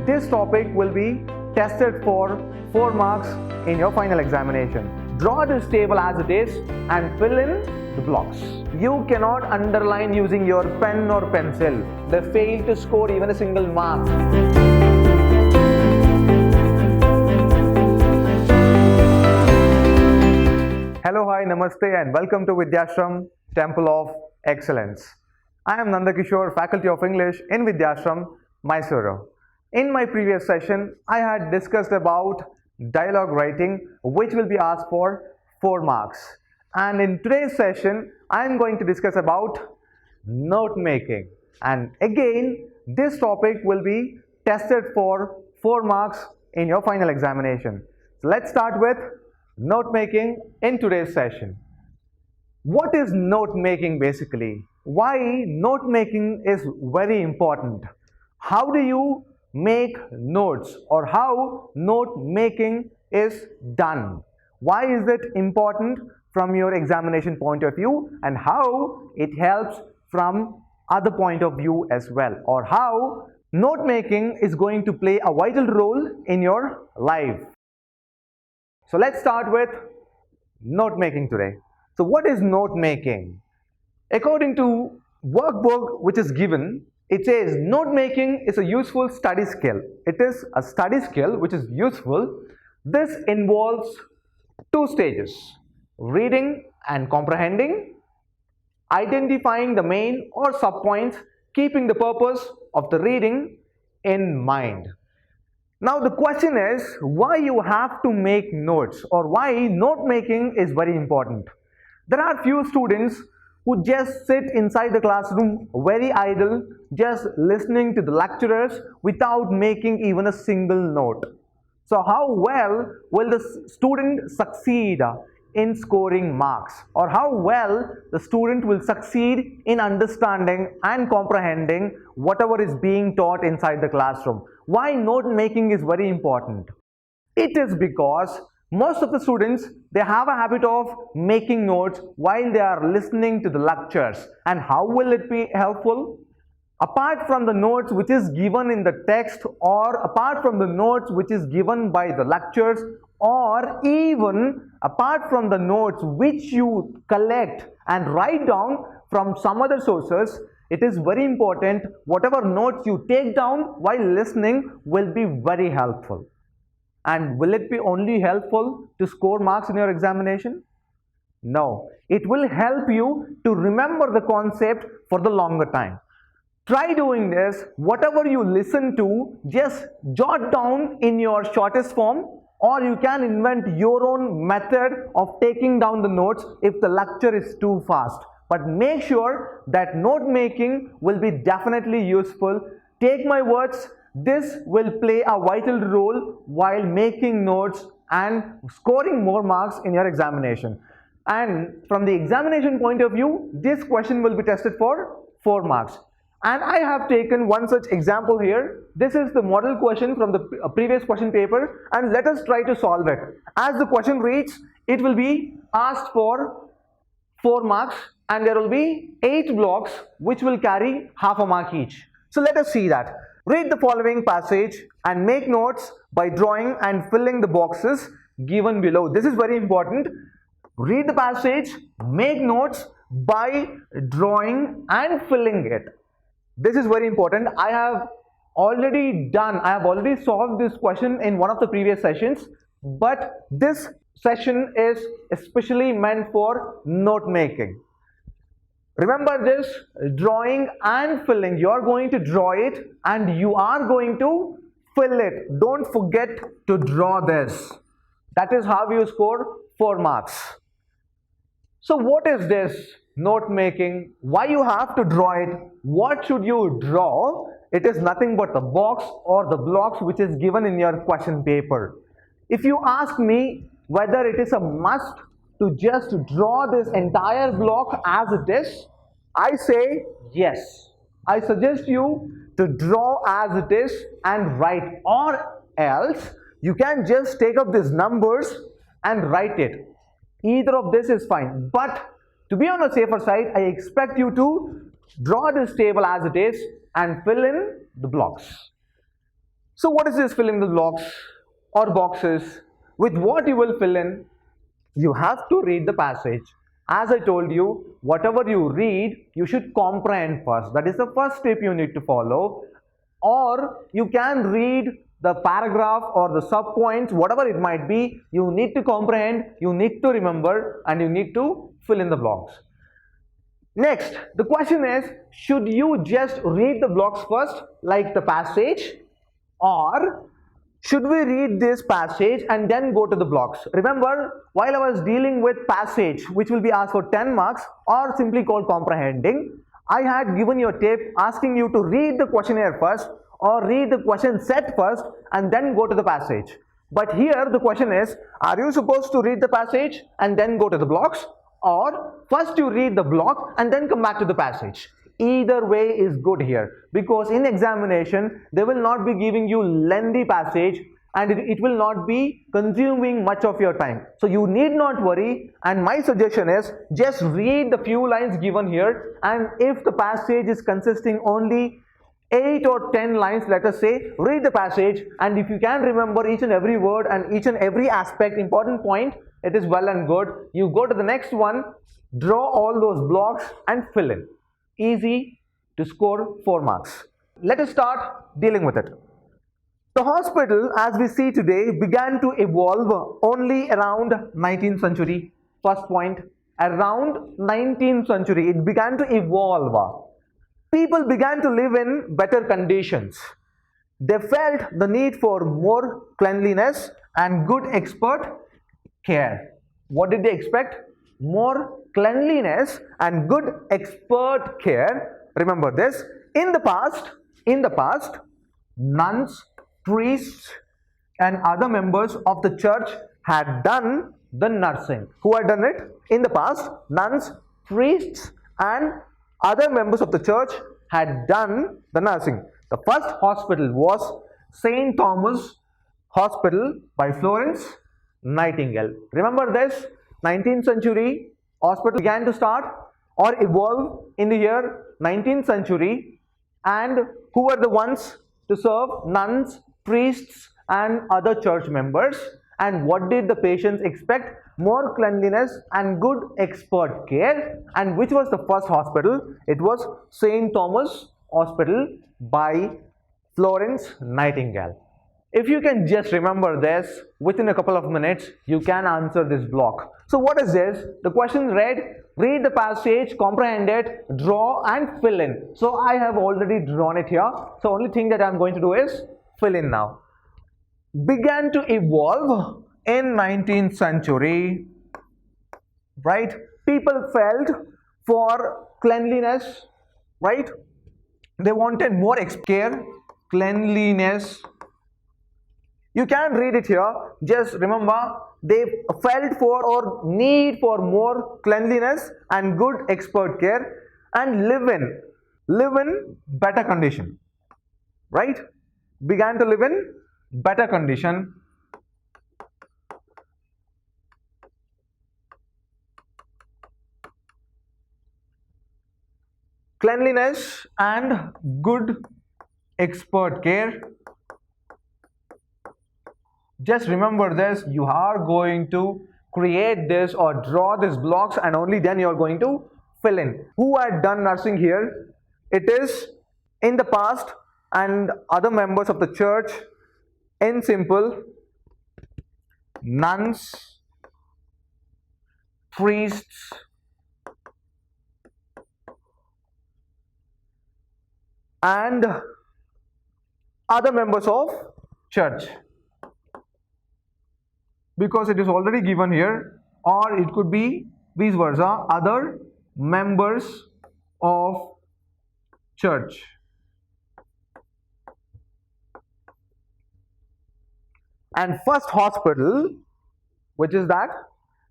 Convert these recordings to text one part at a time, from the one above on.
this topic will be tested for 4 marks in your final examination. Draw this table as it is and fill in the blocks. You cannot underline using your pen or pencil. They fail to score even a single mark. Hello, hi, namaste and welcome to Vidhyaashram, Temple of Excellence. I am Nandakishore, Faculty of English in Vidhyaashram, Mysuru. In my previous session, I had discussed about dialogue writing, which will be asked for 4 marks. And in today's session, I am going to discuss about note making. And again, this topic will be tested for 4 marks in your final examination. So let's start with note making in today's session. What is note making basically? Why note making is very important? How do you make notes, or how note making is done? Why is it important from your examination point of view, and how it helps from other point of view as well, or how note making is going to play a vital role in your life? So let's start with note making today. So what is note making? According to workbook which is given, it says note making is a useful study skill. It is a study skill which is useful. This involves 2 stages: reading and comprehending, identifying the main or sub-points, keeping the purpose of the reading in mind. Now the question is, why you have to make notes, or why note making is very important? There are few students who just sit inside the classroom very idle, just listening to the lecturers without making even a single note. So how well will the student succeed in scoring marks, or how well the student will succeed in understanding and comprehending whatever is being taught inside the classroom? Why note making is very important? It is because most of the students, they have a habit of making notes while they are listening to the lectures. And how will it be helpful? Apart from the notes which is given in the text, or apart from the notes which is given by the lectures, or even apart from the notes which you collect and write down from some other sources, it is very important whatever notes you take down while listening will be very helpful. And will it be only helpful to score marks in your examination? No, it will help you to remember the concept for the longer time. Try doing this. Whatever you listen to, just jot down in your shortest form, or you can invent your own method of taking down the notes if the lecture is too fast. But make sure that note making will be definitely useful. Take my words, this will play a vital role while making notes and scoring more marks in your examination. And from the examination point of view, this question will be tested for 4 marks. And I have taken one such example here. This is the model question from the previous question paper, and let us try to solve it. As the question reads, it will be asked for 4 marks, and there will be 8 blocks which will carry half a mark each. So let us see that. Read the following passage and make notes by drawing and filling the boxes given below. This is very important. Read the passage, make notes by drawing and filling it. This is very important. I have already solved this question in one of the previous sessions, but this session is especially meant for note making. Remember this, drawing and filling. You are going to draw it and you are going to fill it. Don't forget to draw this. That is how you score 4 marks. So what is this note making? Why you have to draw it? What should you draw? It is nothing but the box or the blocks which is given in your question paper. If you ask me whether it is a must to just draw this entire block as it is, I say yes. I suggest you to draw as it is and write, or else you can just take up these numbers and write it. Either of this is fine, but to be on the safer side, I expect you to draw this table as it is and fill in the blocks. So what is this filling the blocks or boxes? With what you will fill in? You have to read the passage. As I told you, whatever you read, you should comprehend first. That is the first step you need to follow. Or you can read the paragraph or the sub points, whatever it might be. You need to comprehend, you need to remember, and you need to fill in the blocks. Next, the question is, should you just read the blocks first, like the passage, or should we read this passage and then go to the blocks? Remember, while I was dealing with passage, which will be asked for 10 marks or simply called comprehending, I had given you a tip asking you to read the questionnaire first or read the question set first and then go to the passage. But here the question is, are you supposed to read the passage and then go to the blocks, or first you read the block and then come back to the passage? Either way is good here, because in examination they will not be giving you lengthy passage and it will not be consuming much of your time. So you need not worry, and my suggestion is just read the few lines given here, and if the passage is consisting only 8 or 10 lines, let us say, read the passage, and if you can remember each and every word and each and every aspect, important point, it is well and good. You go to the next one, draw all those blocks and fill in. Easy to score 4 marks. Let us start dealing with it. The hospital, as we see today, began to evolve only around 19th century. First point, around 19th century, it began to evolve. People began to live in better conditions. They felt the need for more cleanliness and good expert care. What did they expect? More cleanliness and good expert care. Remember this. In the past, nuns, priests, and other members of the church had done the nursing. Who had done it? In the past, nuns, priests, and other members of the church had done the nursing. The first hospital was St. Thomas Hospital by Florence Nightingale. Remember this, 19th century hospital began to start or evolve in the year 19th century, and who were the ones to serve? Nuns, priests, and other church members. And what did the patients expect? More cleanliness and good expert care. And which was the first hospital? It was St. Thomas Hospital by Florence Nightingale. If you can just remember this, within a couple of minutes, you can answer this block. So what is this? The question read the passage, comprehend it, draw and fill in. So I have already drawn it here. So only thing that I am going to do is fill in now. Began to evolve in 19th century, right? People felt for cleanliness, right? They wanted more care, cleanliness. You can read it here. Just remember, they felt for or need for more cleanliness and good expert care, and live in better condition, right? Began to live in better condition. Cleanliness and good expert care. Just remember this, you are going to create this or draw these blocks, and only then you are going to fill in. Who had done nursing here? It is in the past and other members of the church. In simple, nuns, priests, and other members of church, because it is already given here, or it could be vice versa, other members of church. And first hospital, which is that,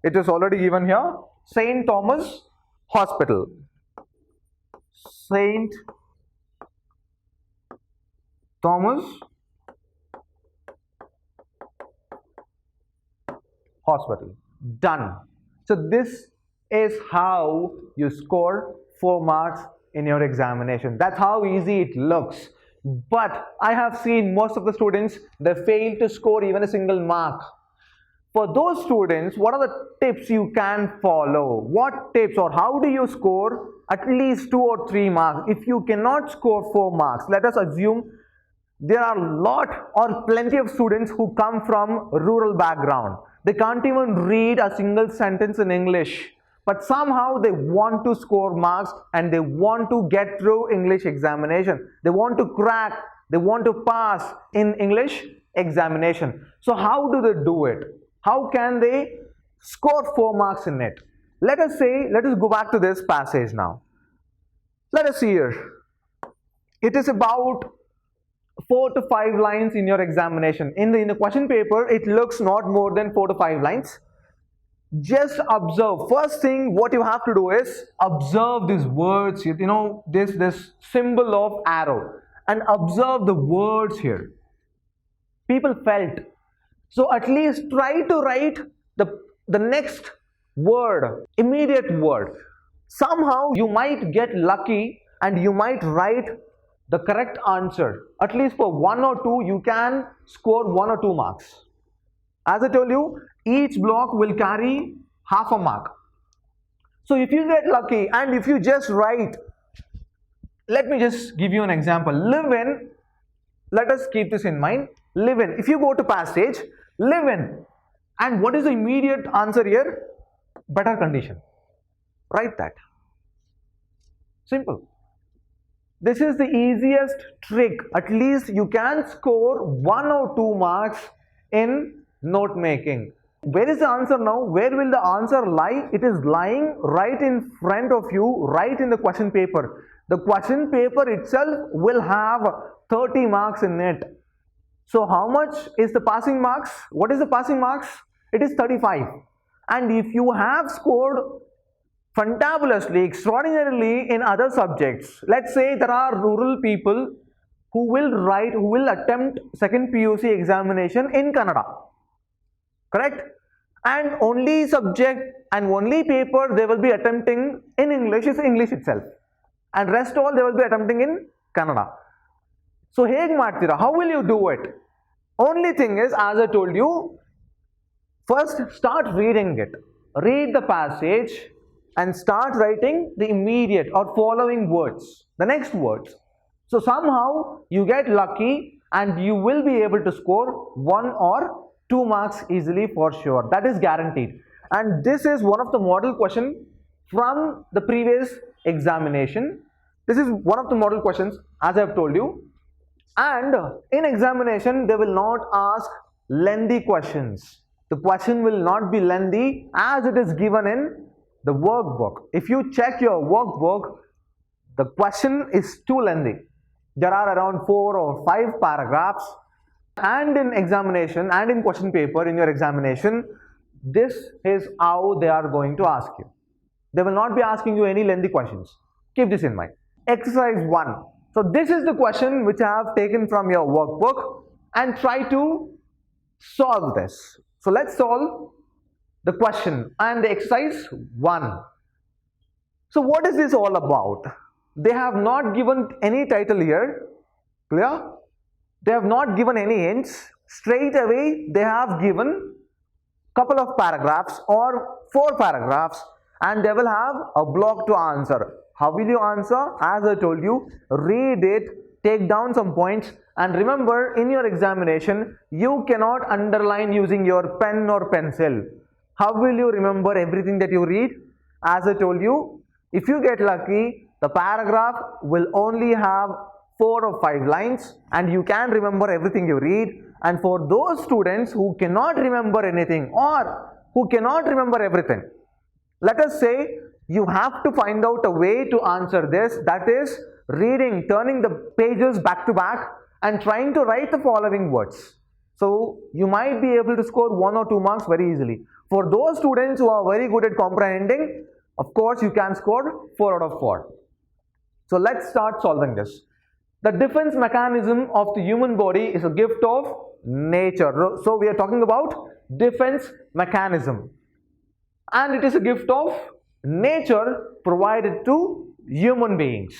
it is already given here, St. Thomas Hospital. St. Thomas Hospital. Done. So this is how you score 4 marks in your examination. That's how easy it looks. But I have seen most of the students, they fail to score even a single mark. For those students, what are the tips you can follow? What tips, or how do you score at least 2 or 3 marks? If you cannot score 4 marks, let us assume there are a lot or plenty of students who come from rural background. They can't even read a single sentence in English, but somehow they want to score marks and they want to get through English examination. They want to crack, they want to pass in English examination. So how do they do it? How can they score 4 marks in it? Let us go back to this passage now. Let us see here. It is about 4 to 5 lines in your examination. In the question paper, it looks not more than 4 to 5 lines. Just observe. First thing what you have to do is observe these words, this symbol of arrow, and observe the words here. People felt. So at least try to write the next word, immediate word. Somehow you might get lucky and you might write the correct answer. At least for 1 or 2 you can score 1 or 2 marks. As I told you, each block will carry half a mark. So if you get lucky and if you just write, let me just give you an example. Live in, let us keep this in mind. Live in. If you go to passage, live in. And what is the immediate answer here? Better condition. Write that. Simple. This is the easiest trick. At least you can score 1 or 2 marks in note making. Where is the answer now? Where will the answer lie? It is lying right in front of you, right in the question paper. The question paper itself will have 30 marks in it. So how much is the passing marks? What is the passing marks? It is 35. And if you have scored fantabulously, extraordinarily in other subjects, let's say there are rural people who will attempt second PUC examination in Kannada, correct? And only subject and only paper they will be attempting in English is English itself, and rest all they will be attempting in Kannada. So hege ಮಾಡ್ತೀರಾ? How will you do it? Only thing is, as I told you, first start reading it. Read the passage and start writing the immediate or following words, the next words. So somehow you get lucky and you will be able to score 1 or 2 marks easily for sure. That is guaranteed. And this is one of the model question from the previous examination. This is one of the model questions, as I have told you. And in examination, they will not ask lengthy questions. The question will not be lengthy as it is given in the workbook. If you check your workbook, the question is too lengthy. There are around 4 or 5 paragraphs, and in examination and in question paper in your examination, this is how they are going to ask you. They will not be asking you any lengthy questions. Keep this in mind. Exercise 1. So this is the question which I have taken from your workbook, and try to solve this. So let's solve the question and the exercise 1. So what is this all about? They have not given any title here. Clear? They have not given any hints. Straight away they have given couple of paragraphs or 4 paragraphs, and they will have a block to answer. How will you answer? As I told you, read it, take down some points, and remember, in your examination you cannot underline using your pen or pencil. How will you remember everything that you read? As I told you, if you get lucky, the paragraph will only have 4 or 5 lines and you can remember everything you read. And for those students who cannot remember anything or who cannot remember everything, let us say you have to find out a way to answer this, that is reading, turning the pages back to back and trying to write the following words. So you might be able to score 1 or 2 marks very easily. For those students who are very good at comprehending, of course you can score 4 out of 4. So let's start solving this. The defense mechanism of the human body is a gift of nature. So we are talking about defense mechanism, and it is a gift of nature provided to human beings.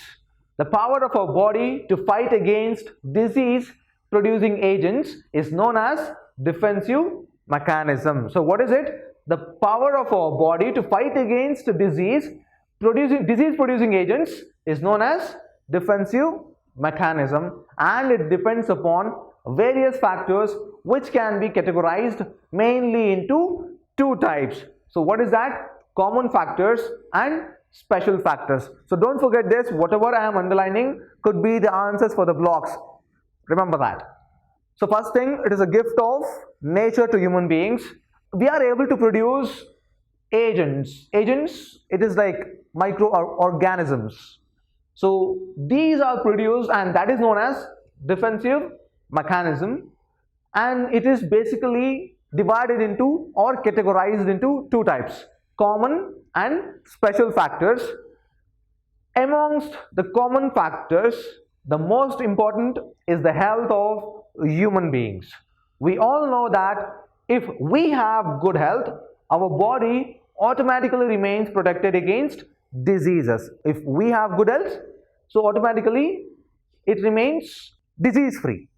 The power of our body to fight against disease producing agents is known as defensive mechanism. So what is it? The power of our body to fight against disease producing agents is known as defensive mechanism, and it depends upon various factors which can be categorized mainly into two types. So what is that? Common factors and special factors. So don't forget this, whatever I am underlining could be the answers for the blocks. Remember that. So first thing, it is a gift of nature to human beings. We are able to produce agents. It is like microorganisms. So these are produced, and that is known as defensive mechanism, and it is basically divided into or categorized into two types: common and special factors. Amongst the common factors, the most important is the health of human beings. We all know that if we have good health, our body automatically remains protected against diseases. If we have good health, so automatically it remains disease free.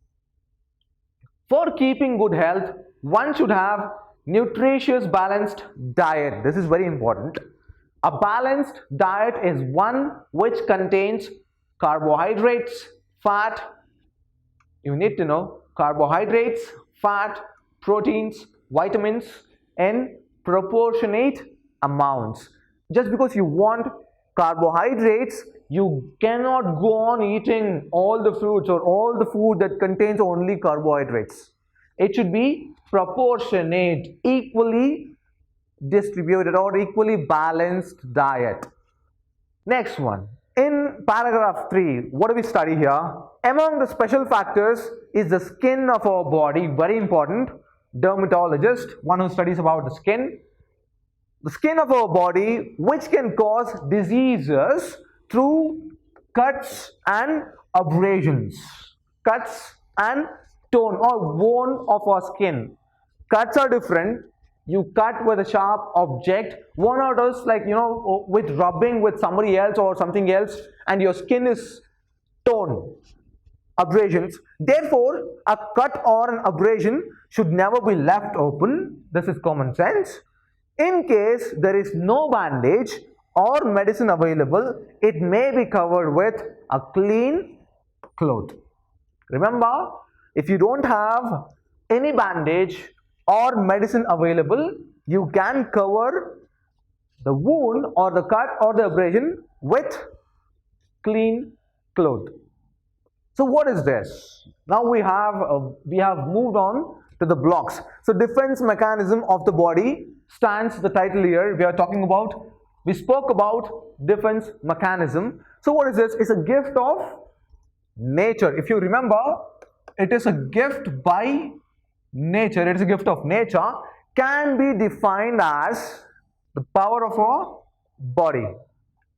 For keeping good health, one should have nutritious balanced diet. This is very important. A balanced diet is one which contains carbohydrates, fat. You need to know carbohydrates, fat, proteins, vitamins in proportionate amounts. Just because you want carbohydrates, you cannot go on eating all the fruits or all the food that contains only carbohydrates. It should be proportionate, equally distributed or equally balanced diet. Next one. In paragraph 3, what do we study here? Among the special factors is the skin of our body, very important. Dermatologist, one who studies about the skin. The skin of our body, which can cause diseases through cuts and abrasions. Cuts and tone or bone of our skin. Cuts are different. You cut with a sharp object. One are those like, with rubbing with somebody else or something else, and your skin is torn. Abrasions. Therefore, a cut or an abrasion should never be left open. This is common sense. In case there is no bandage or medicine available, it may be covered with a clean cloth. Remember, if you don't have any bandage or medicine available, you can cover the wound or the cut or the abrasion with clean cloth. So what is this? Now we have moved on to the blocks. So defense mechanism of the body stands the title here. We spoke about defense mechanism. So what is this? It's a gift of nature. If you remember, it is a gift by nature. It is a gift of nature. Can be defined as the power of our body.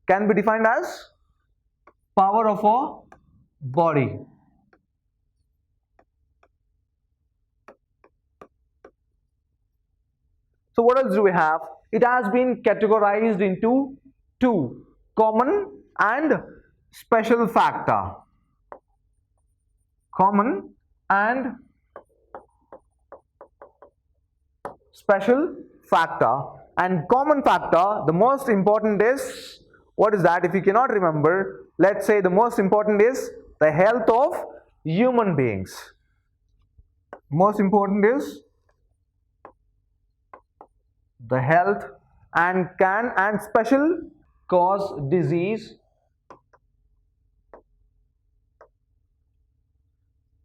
Can be defined as power of our body. So what else do we have? It has been categorized into two: common and special factor. Common and special factor. And common factor, the most important is, what is that? If you cannot remember, let's say the most important is the health of human beings. Most important is the health and special cause disease.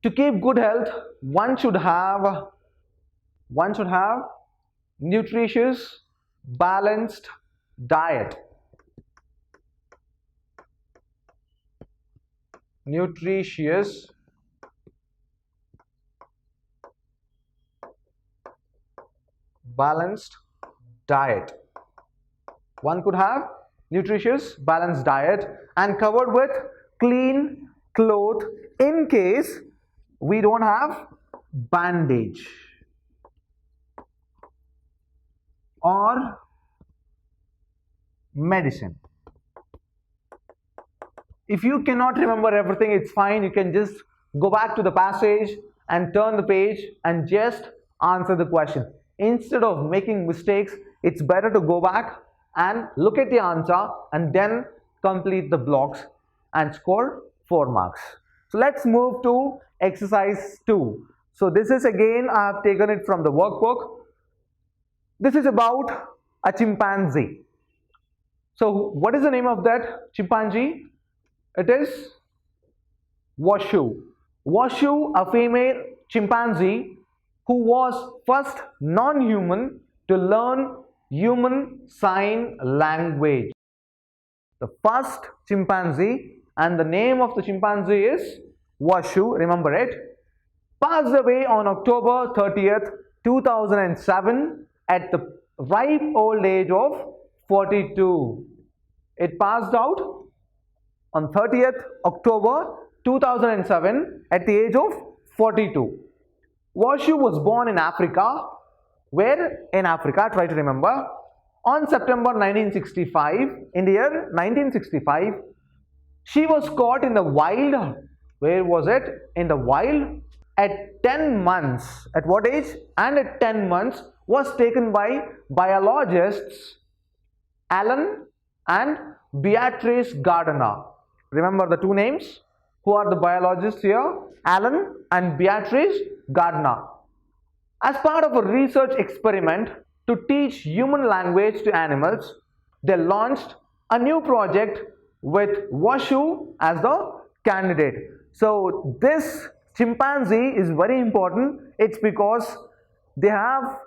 To keep good health, one should have nutritious, balanced diet. Nutritious, balanced diet. One could have nutritious, balanced diet and covered with clean cloth in case we don't have bandage or medicine. If you cannot remember everything, it's fine. You can just go back to the passage and turn the page and just answer the question. Instead of making mistakes, it's better to go back and look at the answer and then complete the blocks and score 4 marks. So let's move to exercise 2. So this is again, I have taken it from the workbook. This is about a chimpanzee. So what is the name of that chimpanzee? It is Washu. Washu, a female chimpanzee who was first non-human to learn human sign language. The first chimpanzee, and the name of the chimpanzee is Washu, remember it, passed away on October 30th, 2007 at the ripe old age of 42. It passed out on 30th October 2007 at the age of 42. Washu was born in Africa. Where in Africa? Try to remember. On September 1965, in the year 1965, she was caught in the wild. Where was it? In the wild. At 10 months. At what age? And at 10 months was taken by biologists Alan and Beatrice Gardner. Remember the two names? Who are the biologists here? Alan and Beatrice Gardner. As part of a research experiment to teach human language to animals, they launched a new project with Washu as the candidate. So this chimpanzee is very important. It's because they have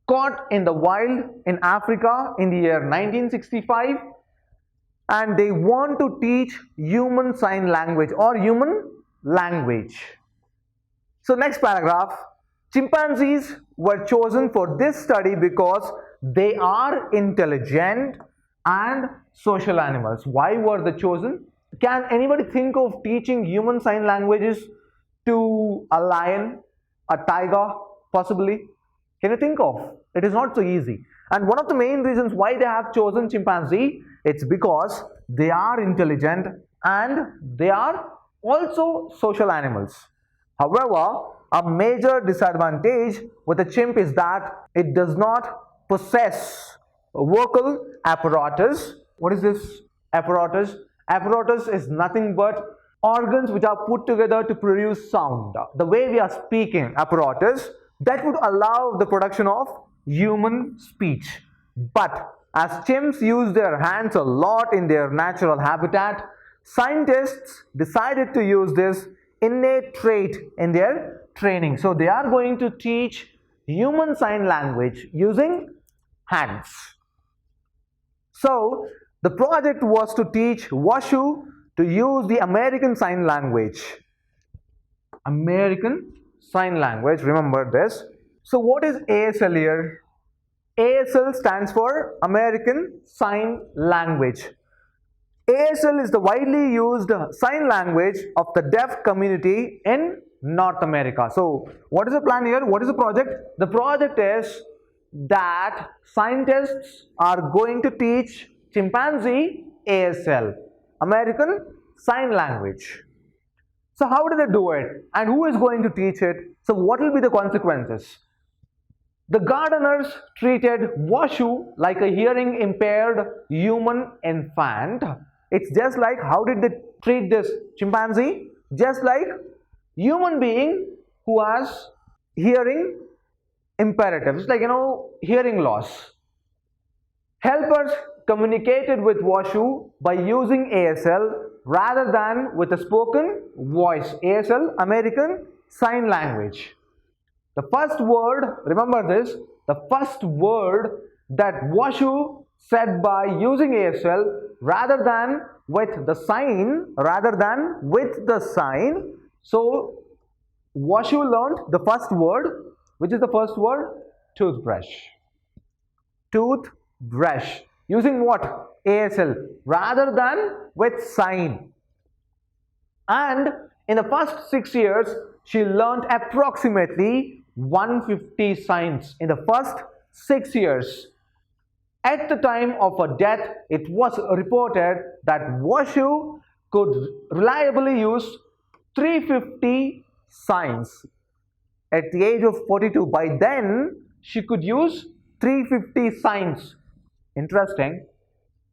caught in the wild in Africa in the year 1965, and they want to teach human sign language or human language. So next paragraph, chimpanzees were chosen for this study because they are intelligent and social animals. Why were they chosen? Can anybody think of teaching human sign languages to a lion, a tiger, possibly? Can you think of? It is not so easy. And one of the main reasons why they have chosen chimpanzee, it's because they are intelligent and they are also social animals. However, a major disadvantage with a chimp is that it does not possess a vocal apparatus. What is this apparatus? Apparatus is nothing but organs which are put together to produce sound. The way we are speaking, apparatus, that would allow the production of human speech. But as chimps use their hands a lot in their natural habitat, scientists decided to use this innate trait in their training. So they are going to teach human sign language using hands. So the project was to teach Washu to use the American Sign Language. American Sign Language, remember this. So what is ASL here? ASL stands for American Sign Language. ASL is the widely used sign language of the deaf community in North America. So what is the plan here? What is the project? The project is that scientists are going to teach chimpanzee ASL, American Sign Language. So how do they do it? And who is going to teach it? So what will be the consequences? The gardeners treated Washu like a hearing impaired human infant. It's just like, how did they treat this chimpanzee? Just like human being who has hearing imperatives, like hearing loss. Helpers communicated with Washu by using ASL rather than with a spoken voice. ASL, American Sign Language. The first word, remember this, the first word that Washu said by using ASL rather than with the sign, so Washu learned the first word. Which is the first word? Toothbrush. Toothbrush. Using what? ASL rather than with sign. And in the first 6 years, she learned approximately 150 signs in the first 6 years. At the time of her death, it was reported that Washu could reliably use 350 signs. At the age of 42, by then she could use 350 signs. Interesting.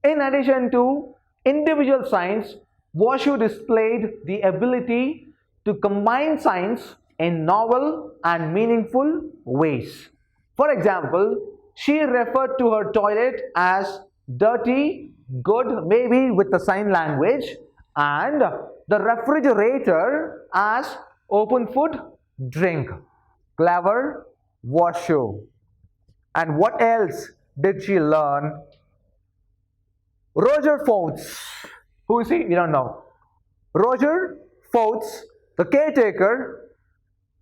In addition to individual signs, Washu displayed the ability to combine signs in novel and meaningful ways. For example, she referred to her toilet as dirty, good, maybe with the sign language, and the refrigerator as open food, drink. Clever, Washu. And what else did she learn? Roger Fouts. Who is he? We don't know. Roger Fouts, the caretaker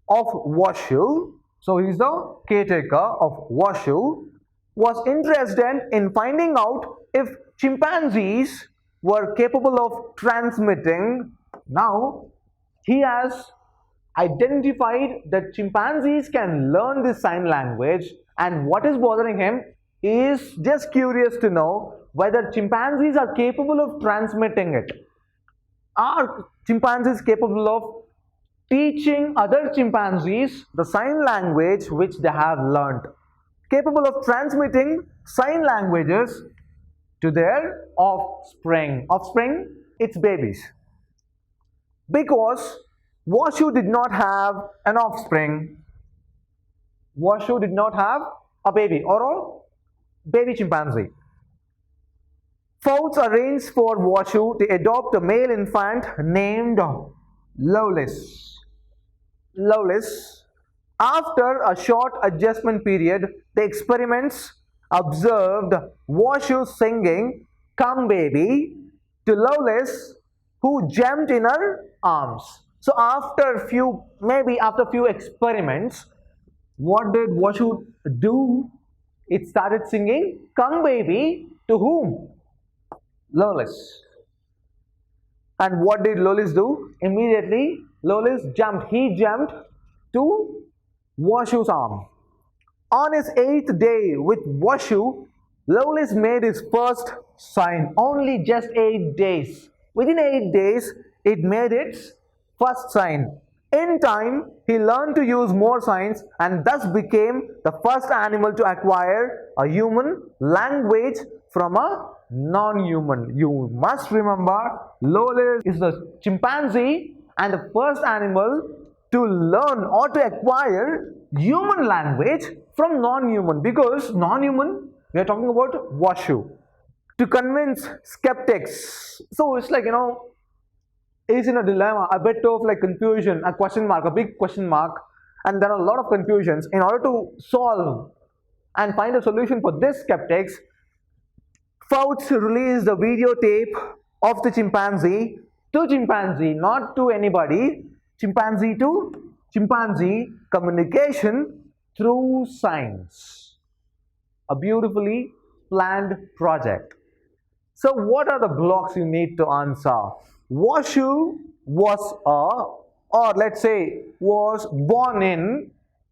of Washu, so he's the caretaker of Washu, was interested in finding out if chimpanzees were capable of transmitting. Now, he has identified that chimpanzees can learn this sign language, and what is bothering him is just curious to know whether chimpanzees are capable of transmitting it. Are chimpanzees capable of teaching other chimpanzees the sign language which they have learned? Capable of transmitting sign languages to their offspring. Offspring, it's babies. Because Washu did not have an offspring. Washu did not have a baby or a baby chimpanzee. Fouts arranged for Washu to adopt a male infant named Lolis. Lolis. After a short adjustment period, the experiments observed Washu singing "Come Baby" to Lolis, who jumped in her arms. So after few experiments, what did Washu do? It started singing "Come Baby" to whom? Lolis. And what did Lolis do? Immediately Lolis jumped. He jumped to Washu's arm. On his 8th day with Washu, Lolis made his first sign. Only just 8 days. Within 8 days, it made its first sign. In time, he learned to use more signs and thus became the first animal to acquire a human language from a non-human. You must remember, Lolis is the chimpanzee and the first animal to learn or to acquire human language from non-human, because non-human, we are talking about Washu. To convince skeptics. So it's like, is in a dilemma, a bit of like confusion, a question mark, a big question mark, and there are a lot of confusions. In order to solve and find a solution for this skeptics, Fouts released a videotape of the chimpanzee to chimpanzee, not to anybody, chimpanzee to chimpanzee communication through signs. A beautifully planned project. So what are the blocks you need to answer? Washu was born in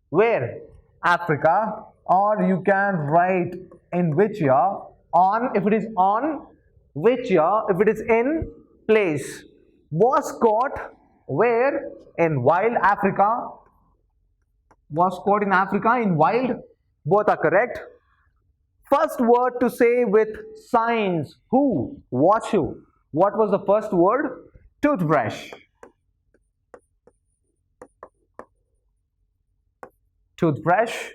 where? Africa, or you can write in which year, on if it is on, which year if it is in, place. Was caught where? In wild Africa. Was caught in Africa, in wild. Both are correct. First word to say with signs. Who? Washu. What was the first word? Toothbrush. Toothbrush.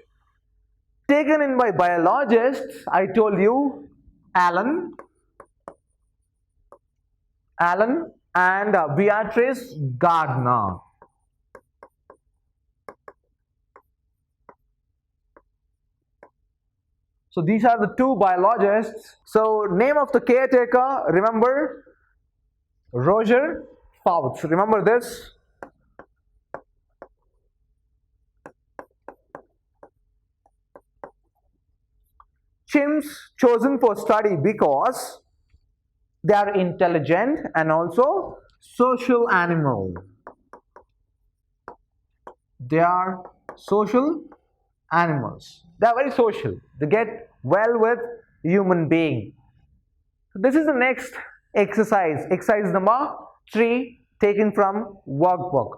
Taken in by biologists, I told you, Alan and Beatrice Gardner. So these are the two biologists. So name of the caretaker, remember, Roger Fouts. Remember this. Chimps chosen for study because they are intelligent and also social animal. They are social animals. They are very social. They get well with human being. This is the next Exercise number 3 taken from workbook.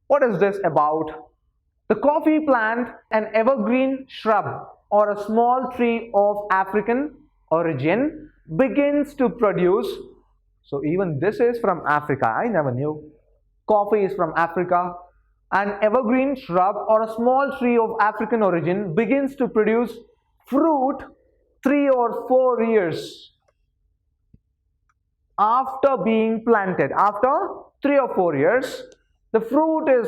What is this about? The coffee plant, an evergreen shrub or a small tree of African origin, begins to produce. So even this is from Africa. I never knew. Coffee is from Africa. An evergreen shrub or a small tree of African origin begins to produce fruit 3 or 4 years after being planted. After 3 or 4 years, the fruit is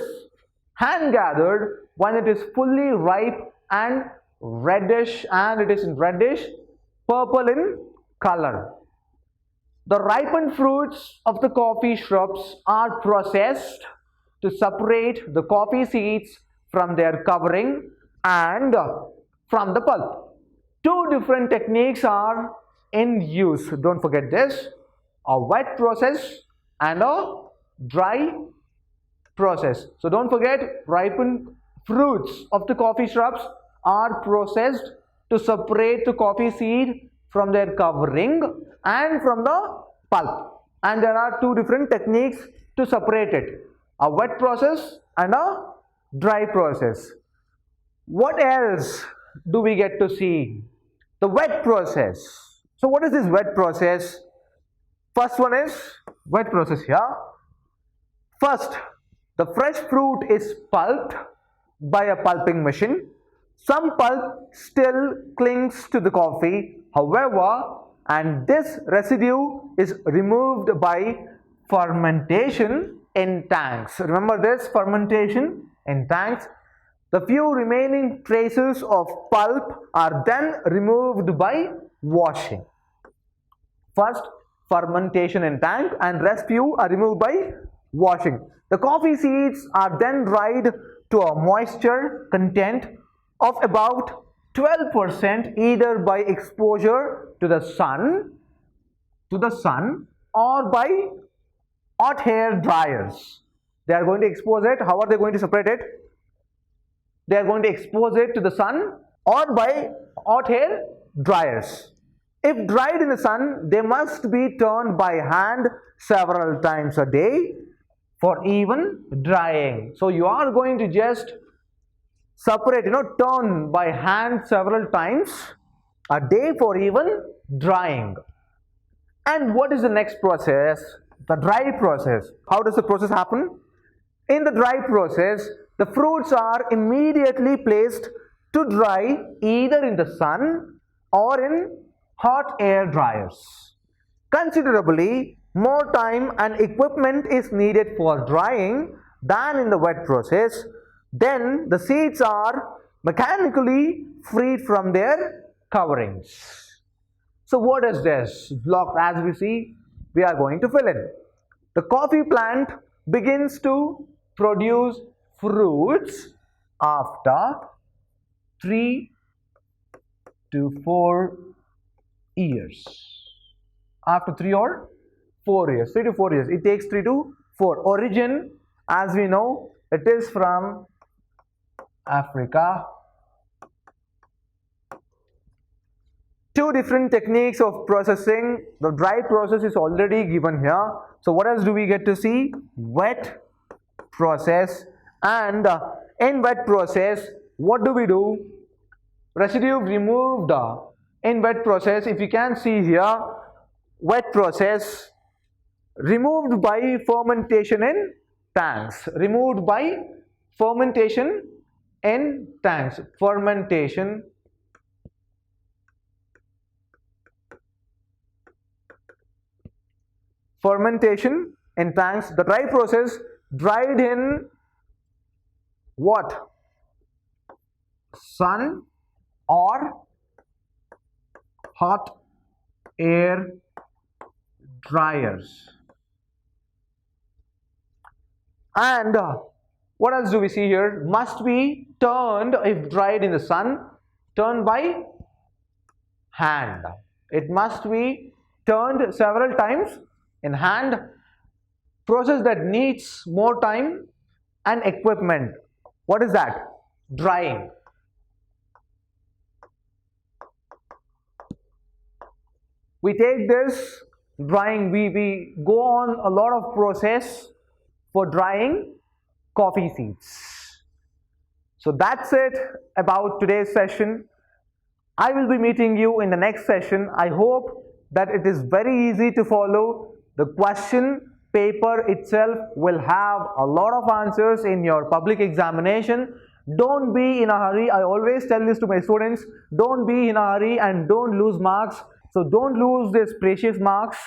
hand gathered when it is fully ripe and reddish, and it is reddish purple in color. The ripened fruits of the coffee shrubs are processed to separate the coffee seeds from their covering and from the pulp. 2 different techniques are in use. Don't forget this: a wet process and a dry process. So don't forget, ripened fruits of the coffee shrubs are processed to separate the coffee seed from their covering and from the pulp. And there are 2 different techniques to separate it: a wet process and a dry process. What else do we get to see? The wet process. So what is this wet process? First one is wet process here. First, the fresh fruit is pulped by a pulping machine. Some pulp still clings to the coffee, however, and this residue is removed by fermentation in tanks. Remember this, fermentation in tanks. The few remaining traces of pulp are then removed by washing. First, fermentation in tank, and rest few are removed by washing. The coffee seeds are then dried to a moisture content of about 12%, either by exposure to the sun or by hot hair dryers. They are going to expose it. How are they going to separate it? They are going to expose it to the sun or by hot hair dryers. If dried in the sun, they must be turned by hand several times a day for even drying. So you are going to just separate, turn by hand several times a day for even drying. And what is the next process? The dry process. How does the process happen? In the dry process, the fruits are immediately placed to dry either in the sun or in hot air dryers. Considerably more time and equipment is needed for drying than in the wet process. Then the seeds are mechanically freed from their coverings. So what is this block? As we see, we are going to fill in. The coffee plant begins to produce fruits after 3 to 4 years. After 3 or 4 years, 3 to 4 years. It takes 3 to 4. Origin, as we know, it is from Africa. 2 different techniques of processing. The dry process is already given here. So what else do we get to see? Wet process. And in wet process, what do we do? Residue removed. In wet process, if you can see here, wet process removed by fermentation in tanks. Removed by fermentation in tanks. Fermentation in tanks. The dry process dried in what? Sun or hot air dryers. And what else do we see here? Must be turned, if dried in the sun, turned by hand. It must be turned several times in hand. Process that needs more time and equipment. What is that? Drying. We take this drying, we go on a lot of process for drying coffee seeds. So that's it about today's session. I will be meeting you in the next session. I hope that it is very easy to follow. The question paper itself will have a lot of answers in your public examination. Don't be in a hurry. I always tell this to my students. Don't be in a hurry and don't lose marks. So don't lose these precious marks.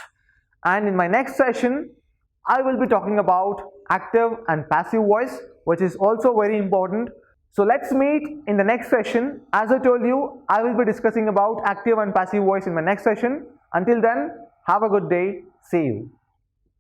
And in my next session, I will be talking about active and passive voice, which is also very important. So let's meet in the next session. As I told you, I will be discussing about active and passive voice in my next session. Until then, have a good day. See you.